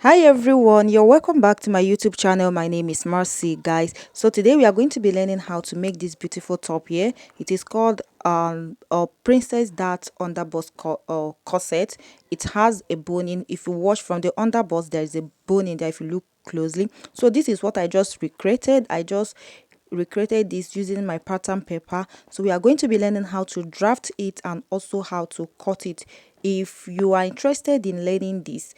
Hi everyone, you're welcome back to my YouTube channel. My name is Marcy, guys. So today we are going to be learning how to make this beautiful top here. It is called a princess dart corset. It has a boning. If you watch from the underbust, there is a bone in there if you look closely. So this is what I just recreated. I just recreated this using my pattern paper. So we are going to be learning how to draft it and also how to cut it. If you are interested in learning this,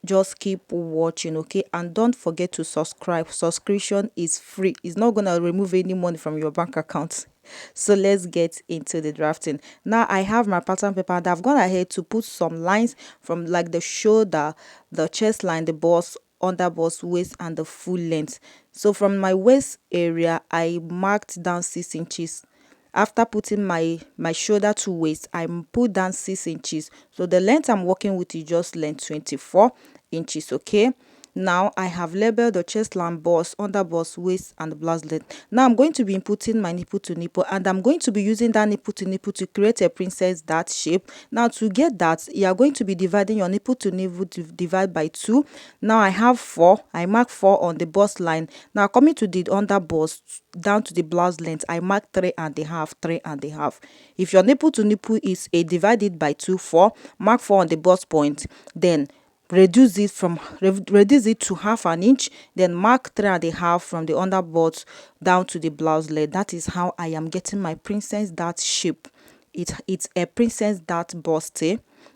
just keep watching, okay? And don't forget to subscribe. Subscription is free. It's not gonna remove any money from your bank account. So let's get into the drafting. Now I have my pattern paper and I've gone ahead to put some lines from like the shoulder, the chest line, the bust, under bust, waist, and the full length. So from my waist area, I marked down 6 inches. After putting my shoulder to waist, I put down 6 inches. So the length I'm working with is just length 24 inches. Okay, now I have labeled the chest line, bust, under bust, waist, and the blouse length. Now I'm going to be inputting my nipple to nipple, and I'm going to be using that nipple to nipple to create a princess dart shape. Now to get that, you are going to be dividing your nipple to nipple to divide by 2. Now I have 4. I mark 4 on the bust line. Now coming to the under bust down to the blouse length, I mark 3.5, 3.5. If your nipple to nipple is a divided by 2, 4, mark 4 on the bust point, then reduce it to half an inch, then mark 3.5 from the under bust down to the blouse length. That is how I am getting my princess dart shape. It's a princess dart bust,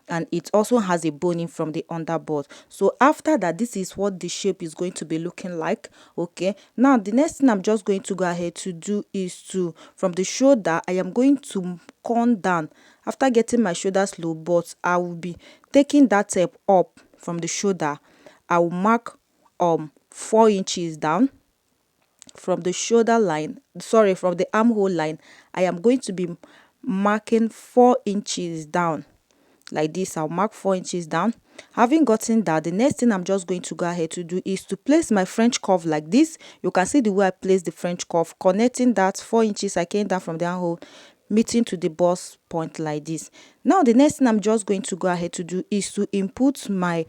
and it also has a boning from the underboard. So after that, this is what the shape is going to be looking like. Okay, now the next thing I'm just going to go ahead to do is to, from the shoulder, I am going to come down. After getting my shoulders low, but I will be taking that tape up from the shoulder. I will mark 4 inches down from the shoulder line, sorry, from the armhole line. I am going to be marking 4 inches down like this. I'll mark 4 inches down. Having gotten that, the next thing I'm just going to go ahead to do is to place my French curve like this. You can see the way I place the French curve, connecting that 4 inches I came down from the armhole, meeting to the bust point like this. Now the next thing I'm just going to go ahead to do is to input my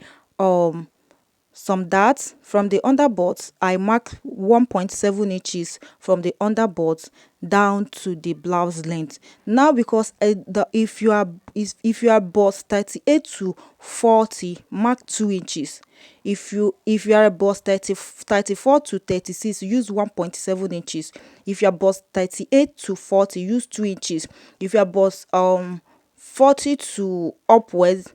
some darts from the underbutts. I mark 1.7 inches from the underbutts down to the blouse length. Now because if you are bust 38 to 40, mark 2 inches. If you are a bust 34 to 36, use 1.7 inches. If you are bust 38 to 40, use 2 inches. If you are bust 40 to upwards,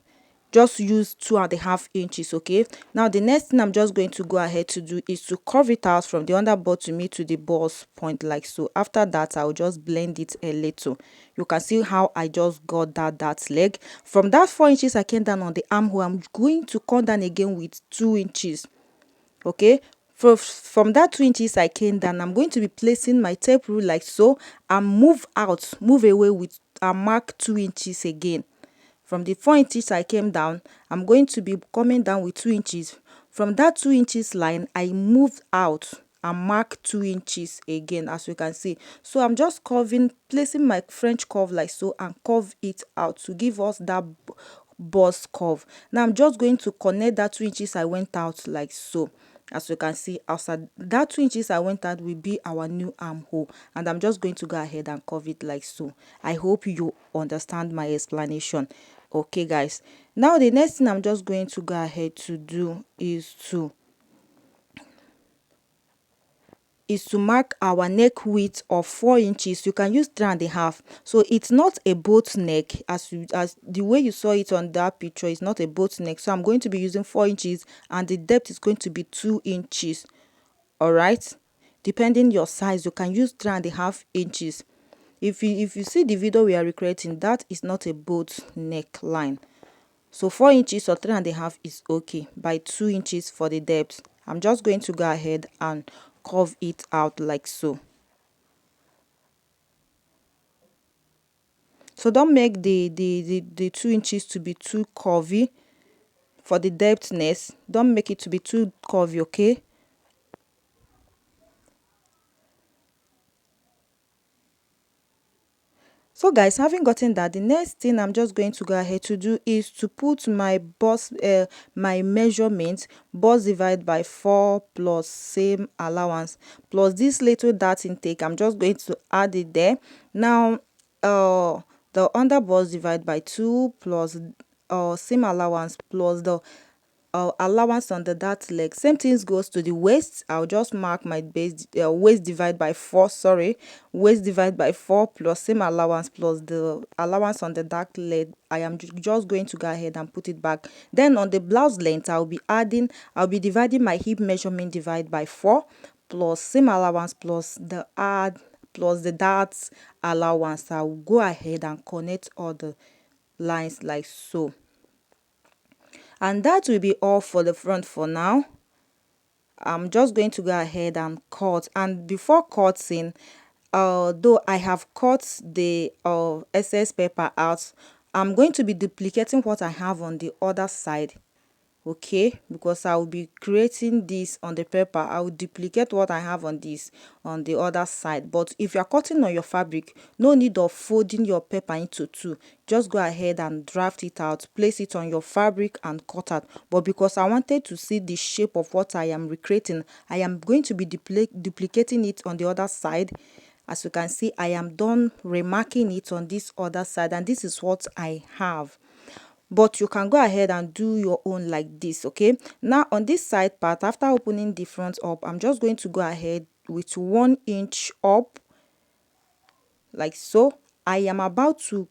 just use 2.5 inches. Okay, now the next thing I'm just going to go ahead to do is to curve it out from the underbust to me to the bust point like so. After that, I'll just blend it a little. You can see how I just got that leg. From that 4 inches I came down on the armhole, I'm going to come down again with 2 inches. Okay, from that 2 inches I came down, I'm going to be placing my tape rule like so, and move away with a mark 2 inches again. From the 4 inches I came down, I'm going to be coming down with 2 inches. From that 2 inches line, I moved out and mark 2 inches again, as you can see. So I'm just curving, placing my French curve like so, and curve it out to give us that bust curve. Now I'm just going to connect that 2 inches I went out like so. As you can see, outside that 2 inches I went out will be our new armhole, and I'm just going to go ahead and curve it like so. I hope you understand my explanation. Okay guys, now the next thing I'm just going to go ahead to do is to mark our neck width of 4 inches. You can use 3.5. So it's not a boat neck as the way you saw it on that picture. It's not a boat neck, so I'm going to be using 4 inches, and the depth is going to be 2 inches. All right, depending your size, you can use 3.5 inches. If you see the video we are recreating, that is not a boat neckline. So 4 inches or 3.5 is okay, by 2 inches for the depth. I'm just going to go ahead and curve it out like so. So don't make the 2 inches to be too curvy. For the depthness, don't make it to be too curvy. Okay, So guys, having gotten that, the next thing I'm just going to go ahead to do is to put my measurement, bust divide by 4 plus same allowance plus this little dart intake. I'm just going to add it there. Now the under bust divide by 2 plus same allowance plus the allowance on the dart leg. Same things goes to the waist. I'll just mark my base waist divide by 4, sorry, waist divide by 4 plus same allowance plus the allowance on the dart leg. I am just going to go ahead and put it back. Then on the blouse length, I'll be dividing my hip measurement divide by 4 plus same allowance plus the add plus the darts allowance. I'll go ahead and connect all the lines like so, and that will be all for the front for now. I'm just going to go ahead and cut, and before cutting, though I have cut the excess paper out, I'm going to be duplicating what I have on the other side, okay, because I will be creating this on the paper. I will duplicate what I have on this on the other side. But if you're cutting on your fabric, no need of folding your paper into two. Just go ahead and draft it out, place it on your fabric and cut out. But because I wanted to see the shape of what I am recreating, I am going to be duplicating it on the other side. As you can see, I am done remarking it on this other side, and this is what I have. But you can go ahead and do your own like this, okay? Now on this side part, after opening the front up, I'm just going to go ahead with 1 inch up like so. I am about to,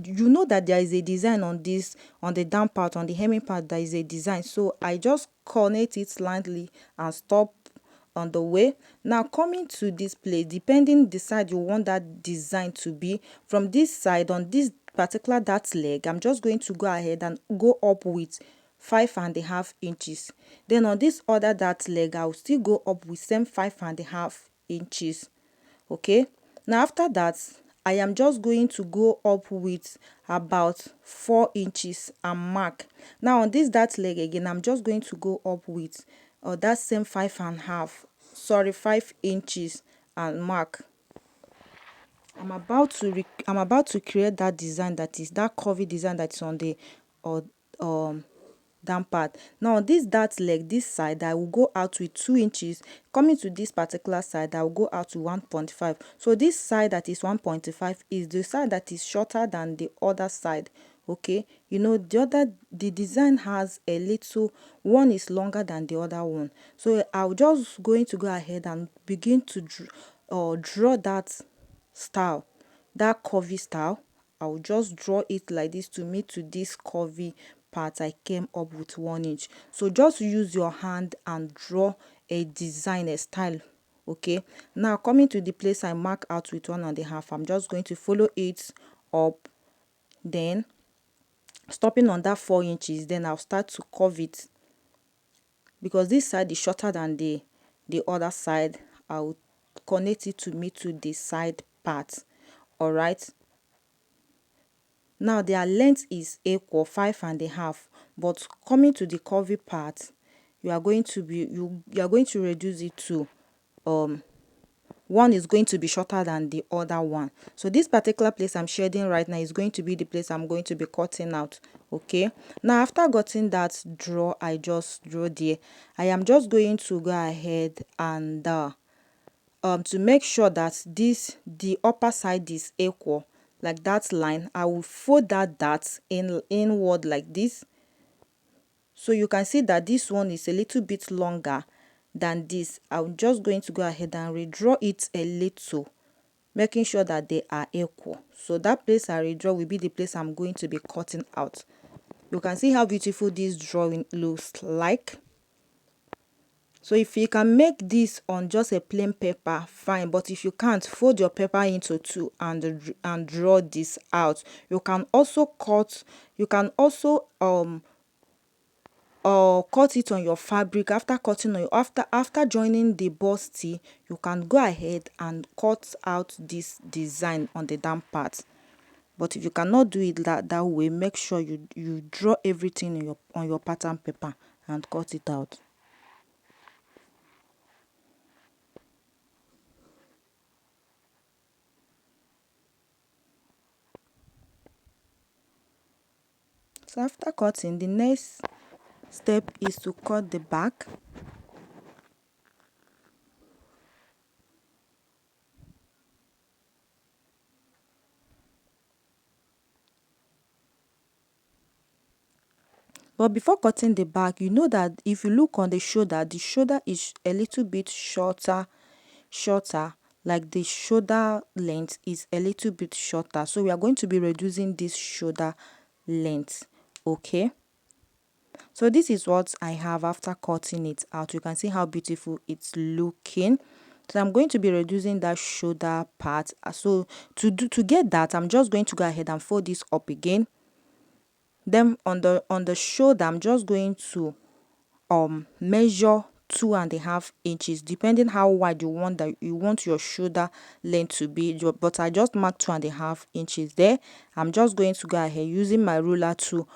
you know that there is a design on this, on the down part, on the hemming part, there is a design, so I just connect it slightly and stop on the way. Now coming to this place, depending the side you want that design to be, from this side on this particular dart leg, I'm just going to go ahead and go up with 5.5 inches. Then on this other dart leg, I'll still go up with same 5.5 inches. Okay, now after that, I am just going to go up with about 4 inches and mark. Now on this dart leg again, I'm just going to go up with that same 5 inches and mark. I'm about to create that design, that is that curvy design that is on the or down part. Now on this dart leg, this side, I will go out with 2 inches. Coming to this particular side, I will go out to 1.5. So this side that is 1.5 is the side that is shorter than the other side. Okay, you know, the design has a little, one is longer than the other one. So I'll just going to go ahead and begin to draw that style, that curvy style. I'll just draw it like this to meet to this curvy part. I came up with 1 inch. So just use your hand and draw a design, a style. Okay, now coming to the place I mark out with 1.5, I'm just going to follow it up, then stopping on that 4 inches. Then I'll start to curve it, because this side is shorter than the other side. I'll connect it to meet to the side part. All right, now their length is equal, 5.5, but coming to the curvy part, you are going to reduce it to one is going to be shorter than the other one. So this particular place I'm shading right now is going to be the place I'm going to be cutting out. Okay, now after getting that draw I just draw there, I am just going to go ahead and to make sure that the upper side is equal, like that line, I will fold that dart inward like this. So you can see that this one is a little bit longer than this. I'm just going to go ahead and redraw it a little, making sure that they are equal. So that place I redraw will be the place I'm going to be cutting out. You can see how beautiful this drawing looks like. So if you can make this on just a plain paper, fine, but if you can't, fold your paper into two and draw this out. You can also cut it on your fabric. After cutting on your, after joining the busty, you can go ahead and cut out this design on the down part. But if you cannot do it that way, make sure you draw everything on your pattern paper and cut it out. So after cutting, the next step is to cut the back. But before cutting the back, you know that if you look on the shoulder is a little bit shorter, like the shoulder length is a little bit shorter. So we are going to be reducing this shoulder length. Okay. So this is what I have after cutting it out. You can see how beautiful it's looking. So I'm going to be reducing that shoulder part. So to get that, I'm just going to go ahead and fold this up again. Then on the shoulder, I'm just going to measure 2.5 inches, depending how wide you want your shoulder length to be. But I just marked 2.5 inches there. I'm just going to go ahead using my ruler to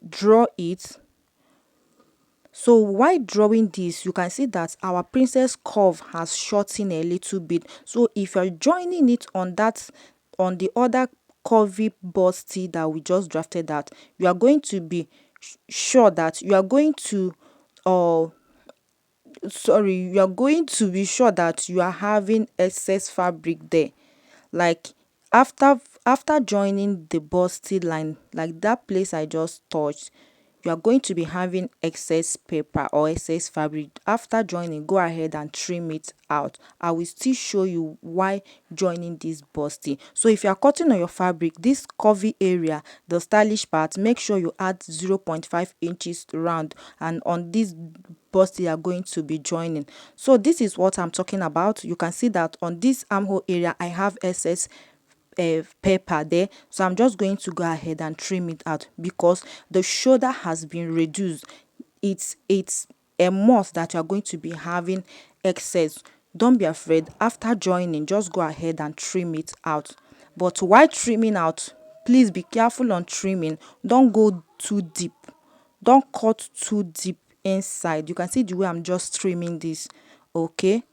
draw it. So while drawing this, you can see that our princess curve has shortened a little bit. So if you're joining it on the other curvy busty that we just drafted out, you are going to be sure that you are going to uh you are going to be sure that you are having excess fabric there. Like after joining the busty line, like that place I just touched, you are going to be having excess paper or excess fabric. After joining, go ahead and trim it out. I will still show you why joining this busty. So if you are cutting on your fabric, this curvy area, the stylish part, make sure you add 0.5 inches round, and on this busty you are going to be joining. So this is what I'm talking about. You can see that on this armhole area I have excess paper there, so I'm just going to go ahead and trim it out because the shoulder has been reduced. It's a must that you're going to be having excess. Don't be afraid. After joining, just go ahead and trim it out. But while trimming out, please be careful on trimming. Don't go too deep, don't cut too deep inside. You can see the way I'm just trimming this. Okay,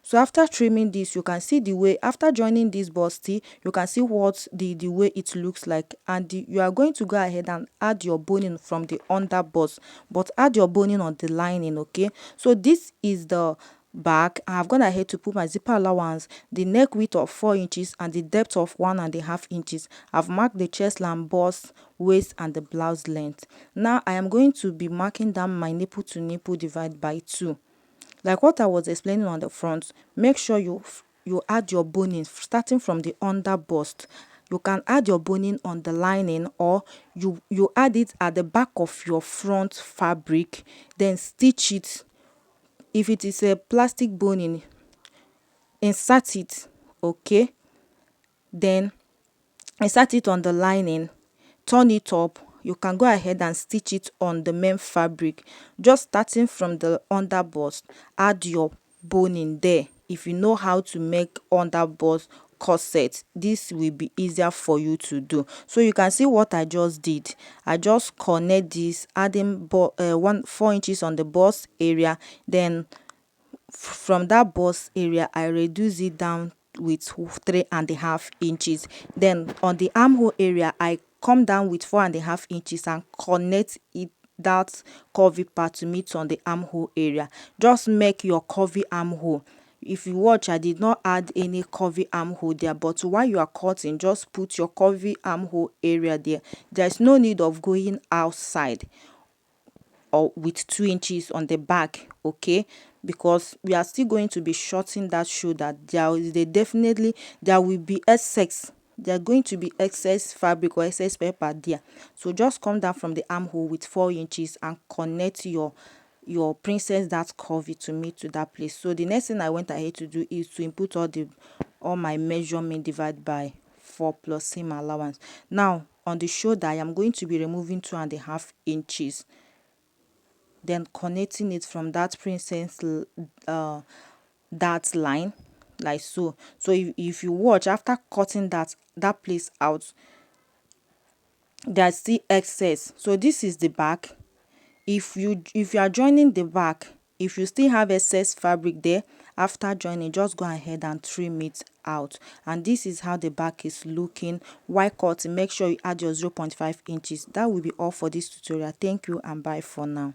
so after trimming this, you can see the way after joining this busty, you can see what the way it looks like. And you are going to go ahead and add your boning from the under bust, but add your boning on the lining. Okay, so this is the back. I have gone ahead to put my zipper allowance, the neck width of 4 inches and the depth of 1.5 inches. I've marked the chest line, bust, waist and the blouse length. Now I am going to be marking down my nipple to nipple divide by 2. Like what I was explaining on the front, make sure you add your boning starting from the under bust. You can add your boning on the lining, or you add it at the back of your front fabric, then stitch it. If it is a plastic boning, insert it. Okay, then insert it on the lining, turn it up. You can go ahead and stitch it on the main fabric, just starting from the under bust. Add your boning there. If you know how to make under bust corset, this will be easier for you to do. So you can see what I just did. I just connect this, adding 4 inches on the bust area. Then from that bust area I reduce it down with 3.5 inches. Then on the armhole area I come down with 4.5 inches and connect it, that curvy part, to meet on the armhole area. Just make your curvy armhole. If you watch, I did not add any curvy armhole there, but while you are cutting, just put your curvy armhole area there. There's no need of going outside or with 2 inches on the back. Okay, because we are still going to be shorting that shoulder. There will be excess, there are going to be excess fabric or excess paper there. So just come down from the armhole with 4 inches and connect your princess that curvy to meet to that place. So the next thing I went ahead to do is to input all my measurement divide by 4 plus seam allowance. Now on the shoulder I am going to be removing 2.5 inches, then connecting it from that princess that line, like so. So if you watch, after cutting that place out, there's still excess. So this is the back. If you are joining the back, if you still have excess fabric there, After joining, just go ahead and trim it out. And this is how the back is looking while cutting. Make sure you add your 0.5 inches. That will be all for this tutorial. Thank you and bye for now.